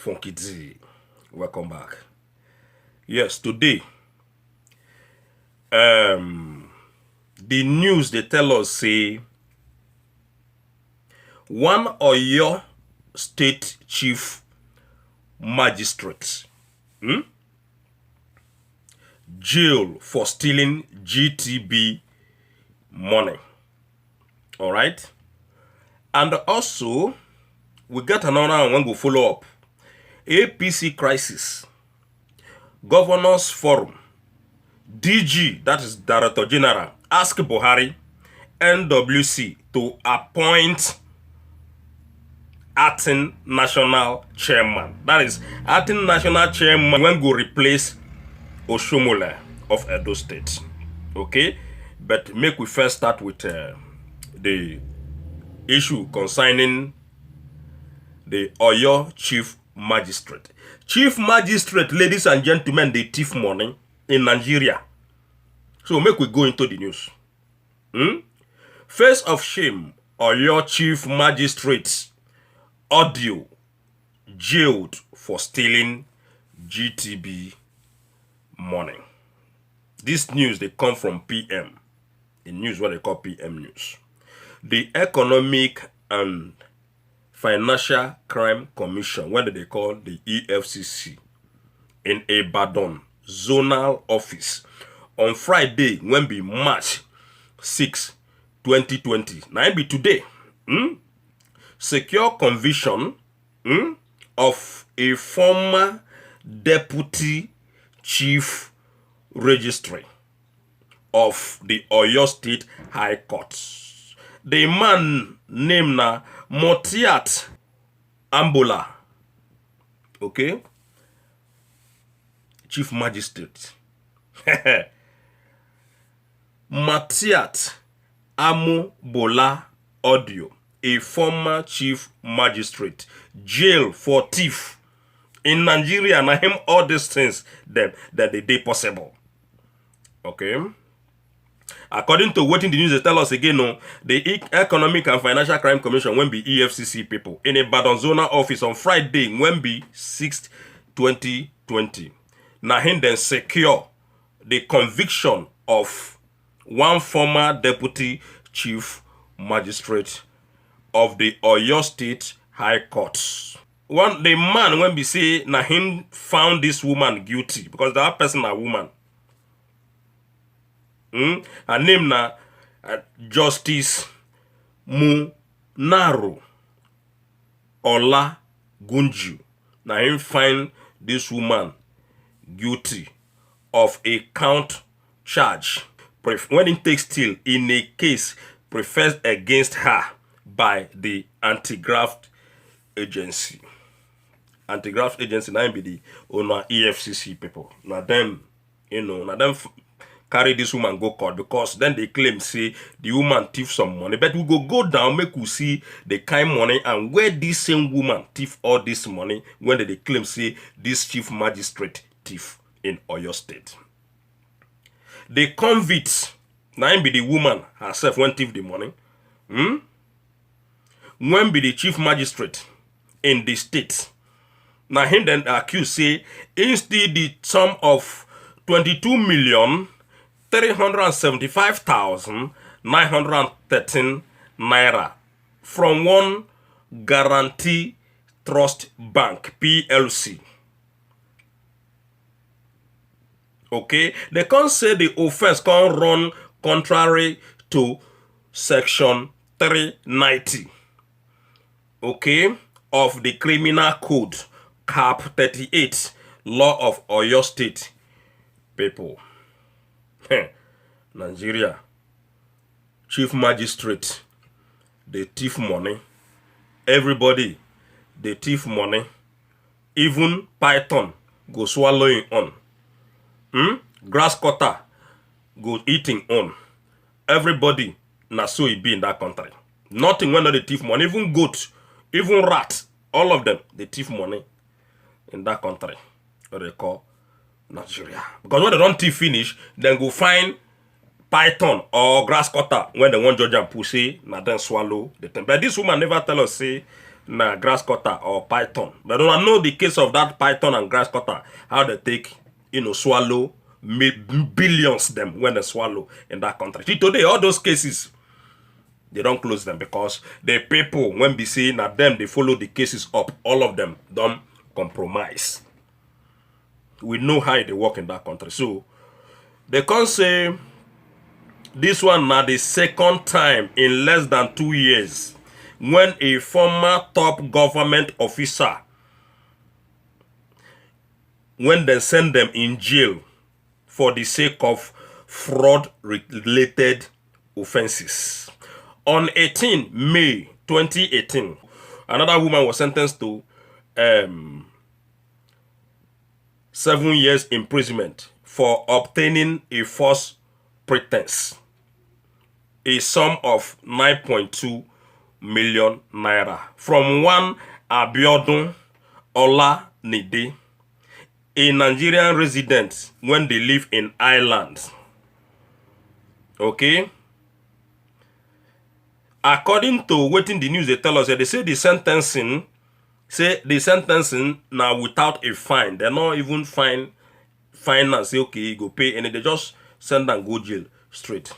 Funky D. Welcome back. Yes, today, the news they tell us say one Oyo State Chief Magistrate jail for stealing GTB money. All right, and also we get another one. Go follow up. APC crisis. Governors Forum. DG, that is Director General, ask Buhari, NWC to appoint acting national chairman. That is, acting national chairman when go replace Oshomole of Edo State. Okay, but make we first start with the issue concerning the Oyo Chief Magistrate. Chief Magistrate, ladies and gentlemen, they thief money in Nigeria. So make we go into the news. Face of shame, Oyo Chief Magistrate audio jailed for stealing GTB money. This news they come from PM. The news what they call PM News. The Economic and Financial Crime Commission, what they call the EFCC, in Ibadan zonal office on Friday, when be March 6, 2020. Now it be today. Secure conviction of a former deputy chief registry of the Oyo State High Court. The man named Motiat Ambola. Okay? Chief Magistrate. Motiat Amubola Audio, a former Chief Magistrate, jail for thief in Nigeria, and him all these things that they possible. Okay? According to what in the news they tell us again, no, the Economic and Financial Crime Commission when be EFCC people in a Ibadan zonal office on Friday when be 6th, 2020. Now him then secure the conviction of one former deputy chief magistrate of the Oyo State High Court. The man when be say na him found this woman guilty because that person a woman. Her name na Justice Munaro Ola Gunju. Now him find this woman guilty of a count charge when it takes steal in a case preferred against her by the anti-graft agency. Anti-graft agency now be the owner EFCC people. Now them, now them carry this woman go court because then they claim say the woman thief some money. But we go down, make we see the kind money and where this same woman thief all this money when they claim say this chief magistrate thief in Oyo State. The convict, now be the woman herself when thief the money. When be the chief magistrate in the state. Now him then accused say instead the sum of 22,375,913 naira from one Guarantee Trust Bank PLC. Okay, they can't say the offense can run contrary to section 390. Okay, of the Criminal Code, Cap 38, Law of Oyo State. People. Nigeria. Chief Magistrate. They thief money. Everybody. They thief money. Even Python go swallowing on. Grass cutter go eating on. Everybody na so it be in that country. Nothing when they thief money. Even goat, even rat, all of them they thief money in that country. What they call Nigeria. Because when they don't thief finish, then go find python or grass cutter when they want judge and pussy, na then swallow the thing. But this woman never tell us say na grass cutter or python. But I know the case of that python and grass cutter, how they take, swallow billions them when they swallow in that country. See, today, all those cases, they don't close them because the people, when we see that them, they follow the cases up. All of them don't compromise. We know how they work in that country. So, they can't say this one now the second time in less than 2 years when a former top government officer, when they send them in jail for the sake of fraud-related offenses. On 18 May 2018, another woman was sentenced to 7 years imprisonment for obtaining a false pretense, a sum of 9.2 million naira from one Abiodun Olanide, a Nigerian resident when they live in Ireland. Okay? According to what in the news they tell us, they say the sentencing now without a fine. They're not even fine and say, okay, you go pay, and they just send and go jail straight.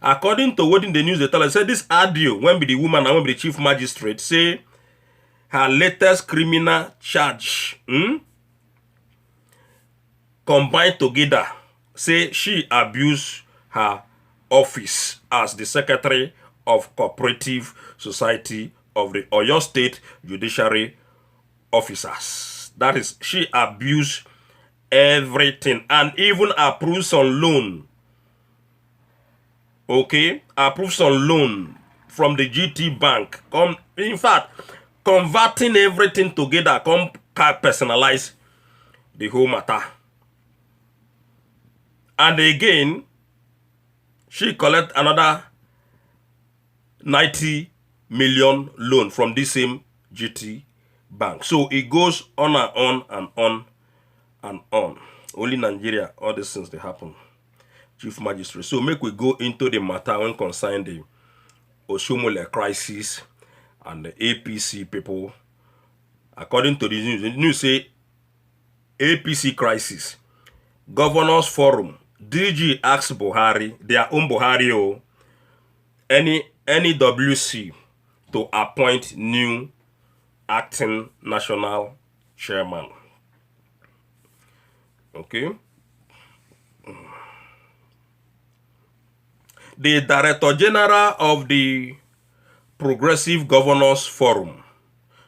According to what in the news they tell us, say this Adio, when be the woman and when be the chief magistrate, say her latest criminal charge combined together, say she abused her office as the Secretary of Cooperative Society of the Oyo State Judiciary Officers. That is, she abused everything and even approves on loan. Okay, approves on loan from the GT Bank. In fact, converting everything together, personalize the whole matter. And again, she collect another 90 million loan from this same GT Bank. So it goes on and on and on and on. Only Nigeria, all these things they happen. Chief Magistrate. So make we go into the matter when concerned the Oshomole crisis and the APC people. According to the news say APC crisis. Governors Forum. DG asks Buhari, their own Buhari, any WC to appoint new acting national chairman. Okay. The Director General of the Progressive Governors Forum,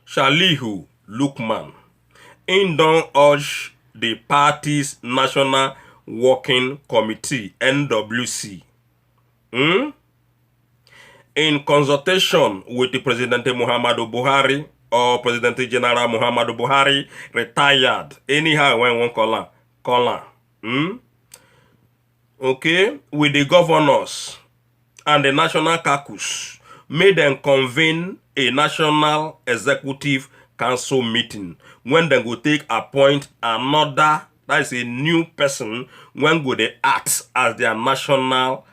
Shalihu Lukman, don't urge the party's National Working Committee, NWC, in consultation with the President Muhammadu Buhari or President General Muhammadu Buhari, retired, anyhow when one call okay, with the governors and the National Caucus, made them convene a National Executive Council meeting when they go take appoint another, that is a new person, when go they act as their national,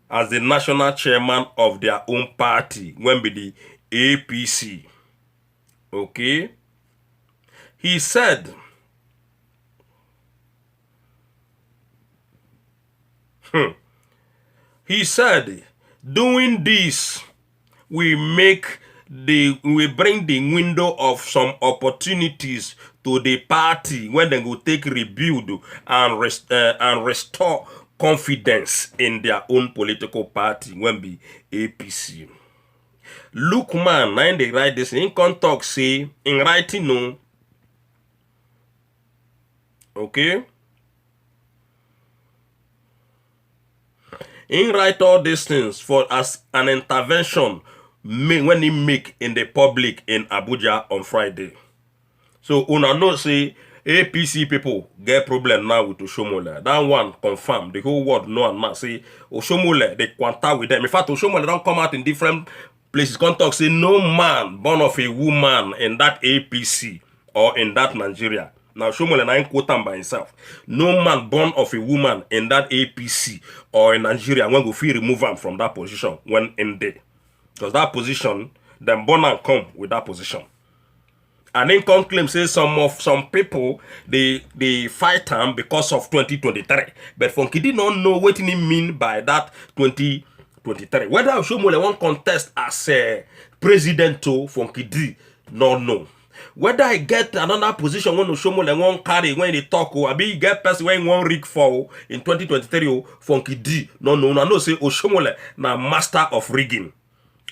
as the national chairman of their own party, when be the APC. Okay? He said, doing this, we bring the window of some opportunities to the party when they go take rebuild and restore confidence in their own political party when be APC. Lukman, now they write this in talk say in writing no. Okay. He write all these things for as an intervention when he make in the public in Abuja on Friday. So una know say APC people get problem now with Oshomole. That one confirmed. The whole world know and now say Oshomole, they contact with them. In fact, Oshomole don't come out in different places. Contact say no man born of a woman in that APC or in that Nigeria. Now, Oshomole na quote him by himself. No man born of a woman in that APC or in Nigeria when go feel remove him from that position when in there. Because that position, them born and come with that position. And income claim says some people they fight him because of 2023. But Funky did not know what he mean by that 2023. Whether Oshomole won't contest as a president to Funky D, no know. Whether I get another position when Oshomole won't carry when they talk or be get person when one rig for in 2023 Funky D, no know. I know say Oshomole na master of rigging.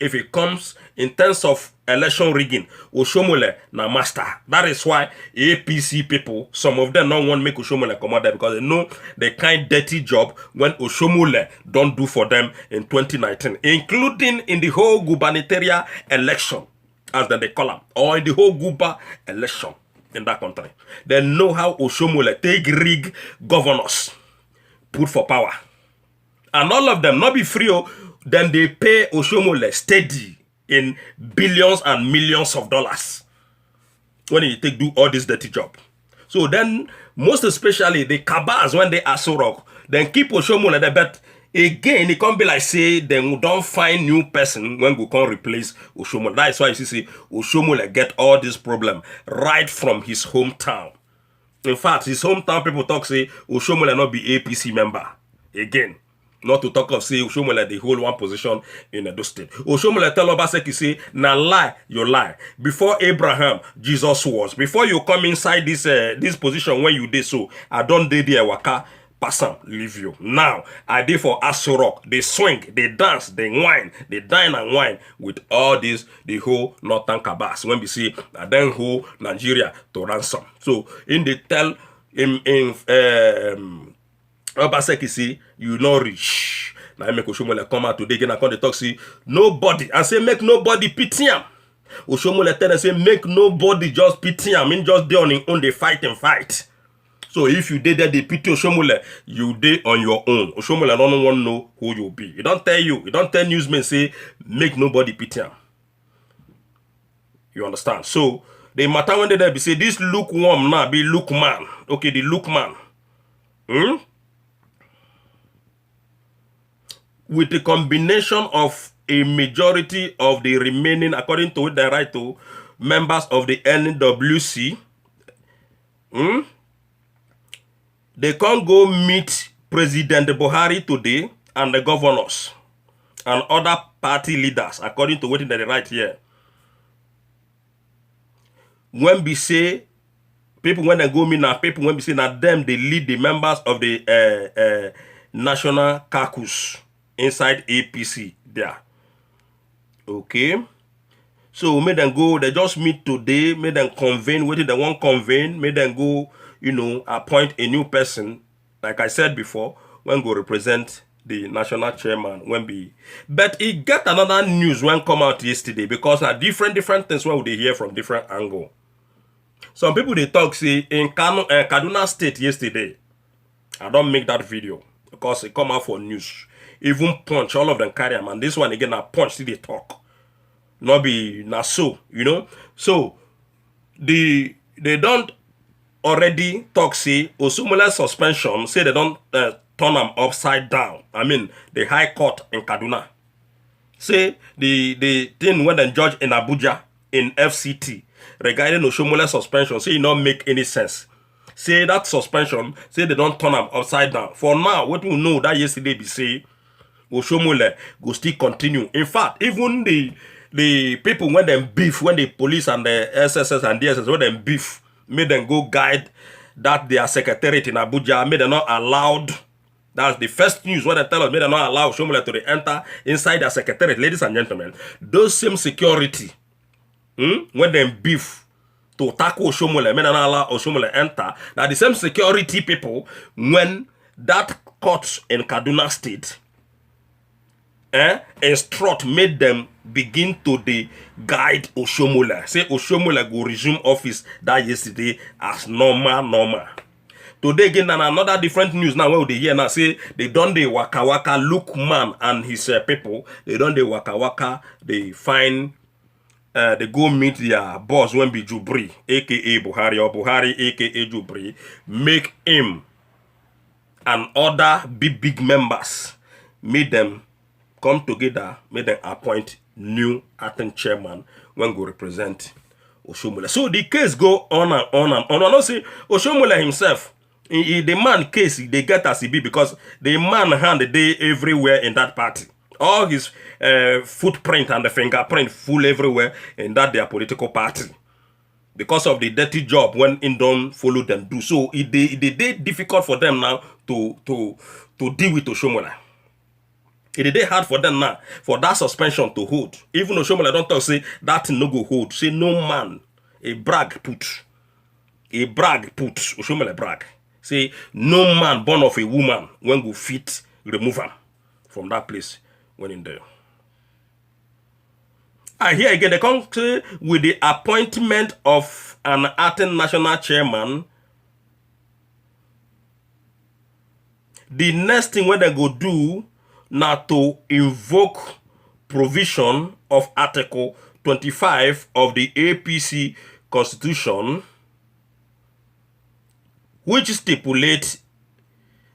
If it comes in terms of election rigging, Oshomole na master. That is why APC people, some of them don't want to make Oshomole come out there because they know the kind dirty job when Oshomole don't do for them in 2019, including in the whole gubernatorial election, as they call them, or in the whole guber election in that country. They know how Oshomole take rig governors, put for power. And all of them, not be free, then they pay Oshomole steady in billions and millions of dollars when he take do all this dirty job. So then, most especially the cabals when they are so rock, then keep Oshomole there. But again, it can't be like say then don't find new person when we can replace Oshomole. That's why you see Oshomole get all this problem right from his hometown. In fact, his hometown people talk say Oshomole not be APC member again. Not to talk of say Oshomole they hold one position in Edo State. Oshomole tell Obaseki say, na lie, you lie. Before Abraham, Jesus was. Before you come inside this position when you did so, I don't did there waka, pass am, leave you. Now, I did for Aso Rock. They swing, they dance, they whine, they dine and wine with all this, the whole Northern Kabas. When we see, then whole Nigeria to ransom. So, in the tell, Obaseki say, you not rich. Now I make Oshomole come out today again and come to talk say, nobody. I say, make nobody pity him. Oshomole tell them say, make nobody just pity him. I mean, just there on his own, they fight and fight. So if you did that, they pity Oshomole, you did on your own. Oshomole don't want to know who you be. He don't tell you. He don't tell newsmen say, make nobody pity him. You understand? So, the matter when they there be say, this lukewarm now be look man. Okay, the look man. With the combination of a majority of the remaining, according to the right to members of the NWC, they can't go meet President Buhari today and the governors and other party leaders, according to what they right here. When we say, people when they go meet now, people when we say now them, they lead the members of the National Caucus inside APC there. Okay. So make them go, they just meet today, make them convene, wait till they won't convene, make them go, you know, appoint a new person, like I said before, when go represent the national chairman, when be. But it get another news when come out yesterday, because are different things when they hear from different angle. Some people they talk say in Kaduna State yesterday, I don't make that video because it come out for news. Even Punch, all of them carry them. And this one again, a Punch, see they talk. Not be, not so, you know. So, they don't already talk, say, Oshomole suspension, say they don't turn them upside down. I mean, the High Court in Kaduna. Say, the thing when they judge in Abuja, in FCT, regarding Oshomole suspension, say it don't make any sense. Say that suspension, say they don't turn them upside down. For now, what we know that yesterday be say, Oshomole go still continue. In fact, even the people when them beef, when the police and the SSS and DSS when them beef, made them go guide that their secretariat in Abuja, made them not allowed. That's the first news when they tell us, made them not allow Oshomole to enter inside their secretariat. Ladies and gentlemen, those same security, when them beef to tackle Oshomole, made them not allow Oshomole enter. Now the same security people when that court in Kaduna State instruct made them begin to the guide Oshomole. Say Oshomole go resume office that yesterday as normal. Today again and another different news now where they hear now say they done the waka look man and his people. They done the waka they find they go meet their boss when be Jubri, aka Buhari, or Buhari aka Jubri, make him and other big members made them come together, make them appoint new acting chairman when go represent Oshomole. So the case go on and on and on. I don't say Oshomole himself, the man case they get as he be because the man hand the day everywhere in that party. All his footprint and the fingerprint full everywhere in that their political party. Because of the dirty job when in don't follow them do. So it they difficult for them now to deal with Oshomole. It is hard for them now for that suspension to hold. Even Oshomole don't talk say that no go hold. Say no man a brag put. A brag put. Oshomole brag. Say no man born of a woman when go fit remove him from that place when in there. And here again, they come with the appointment of an acting national chairman. The next thing what they go do now to invoke provision of Article 25 of the APC Constitution, which stipulates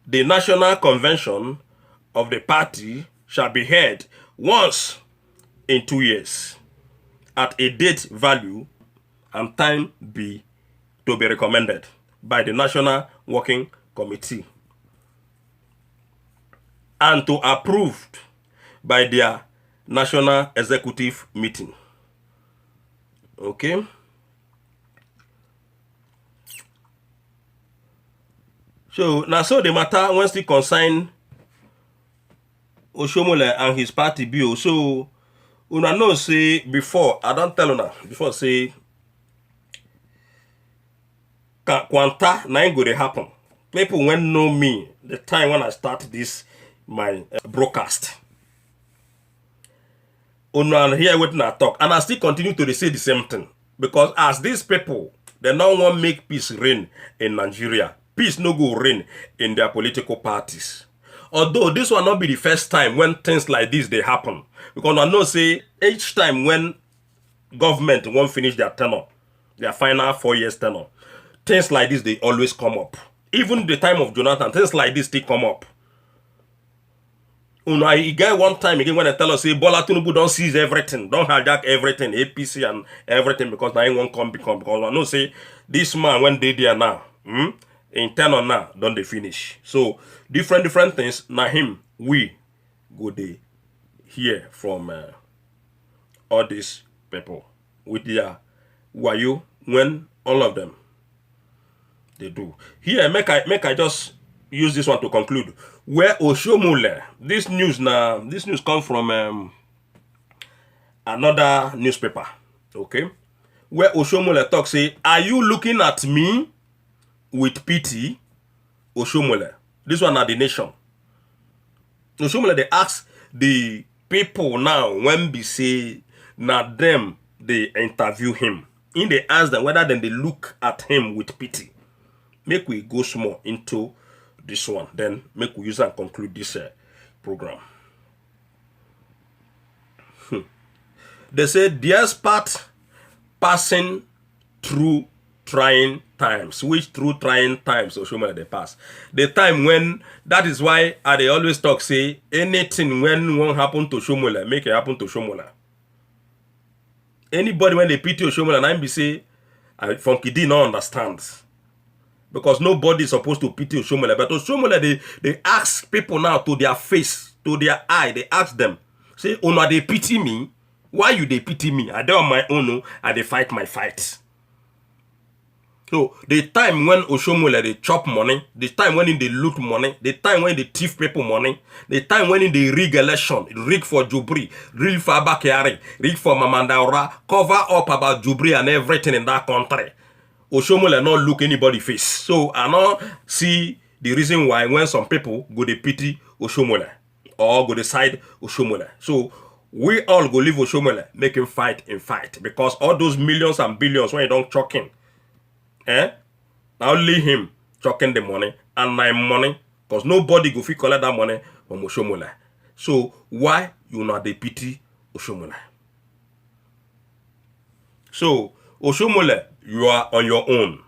the National Convention of the party shall be held once in 2 years at a date, value, and time to be recommended by the National Working Committee and to approved by their National Executive Meeting. Okay? So now so the matter when still concern Oshomole and his party bill. So una know say before, I don't tell una before say Kwanta na go dey happen. People when know me the time when I start this my broadcast. Una hear what I talk, and I still continue to say the same thing because as these people they don't want make peace reign in Nigeria. Peace no go reign in their political parties. Although this will not be the first time when things like this they happen. Because I know say each time when government won't finish their tenure, their final 4 years tenure, things like this they always come up. Even the time of Jonathan, things like this still come up. You know, I get one time again when they tell us say Bola Tinubu don't seize everything, don't hijack everything, APC and everything because now he won't come because I know say this man when they there now, in tenure now, don't they finish. So different things. Now him we go they hear from all these people with their wayo when all of them they do. Here make I just use this one to conclude. Where Oshomole, this news come from another newspaper, okay? Where Oshomole talk say, are you looking at me with pity? Oshomole. This one are the Nation. Oshomole they ask the people now when they say now them they interview him. In they ask them whether then they look at him with pity. Make we go small into this one, then make we use and conclude this program. They say despite passing through trying times, which through trying times Oshomole they pass. The time when that is why they always talk say anything when won't happen to Oshomole, make it happen to Oshomole. Anybody when they pity Oshomole and I be say Funky D not understands. Because nobody is supposed to pity Oshomole. But Oshomole, they ask people now to their face, to their eye. They ask them, say, oh no, they pity me. Why you they pity me? I do on my own, and they fight my fight. So the time when Oshomole they chop money, the time when they loot money, the time when they thief people money, the time when they rig election, rig for Jubri, rig for Abakari, rig for Mamandaura, cover up about Jubri and everything in that country. Oshomole not look anybody face. So I not see the reason why when some people go they pity Oshomole or go decide Oshomole. So we all go leave Oshomole, make him fight and fight. Because all those millions and billions when you don't chucking, now leave him chucking the money and my money. Because nobody go fit collect that money from Oshomole. So why you not they pity Oshomole? So Oshomole, you are on your own.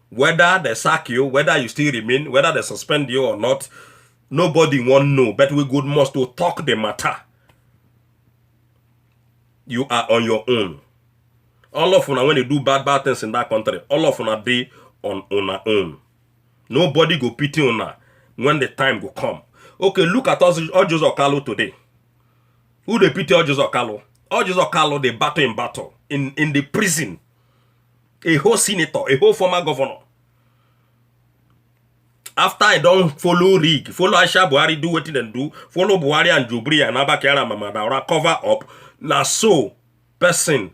Whether they sack you, whether you still remain, whether they suspend you or not, nobody won't know. But we good must to talk the matter you are on your own. All of una, when they do bad things in that country, all of una dey on una own. Nobody go pity una when the time go come. Okay, look at us, Orji's Okalu today. Who they pity Orji's Okalu? Orji's Okalu, they battle in the prison. A whole senator, a whole former governor. After I don't follow Rig, follow Aisha Buhari, do what they do, follow Buhari and Jubri and Abakara Mamadaura, cover up. Now so, person,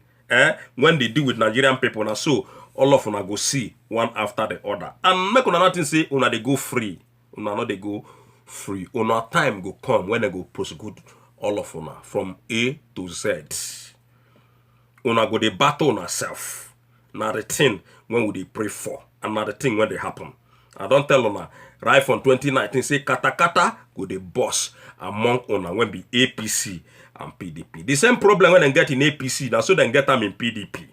when they deal with Nigerian people, now so, all of una go see one after the other. And make una nothing say, una they go free. Una not they go free. Una time go come when they go prosecute all of una from A to Z. Una go they battle on herself. Now the thing when we they pray for, and now the thing when they happen. I don't tell una right from 2019 say kata go the boss among una when be APC and PDP. The same problem when they get in APC, now so they get them in PDP.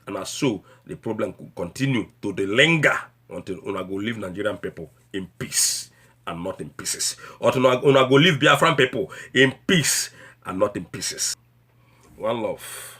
And so the problem could continue to the linger until una go leave Nigerian people in peace and not in pieces. Or to una go leave Biafran people in peace and not in pieces. One love.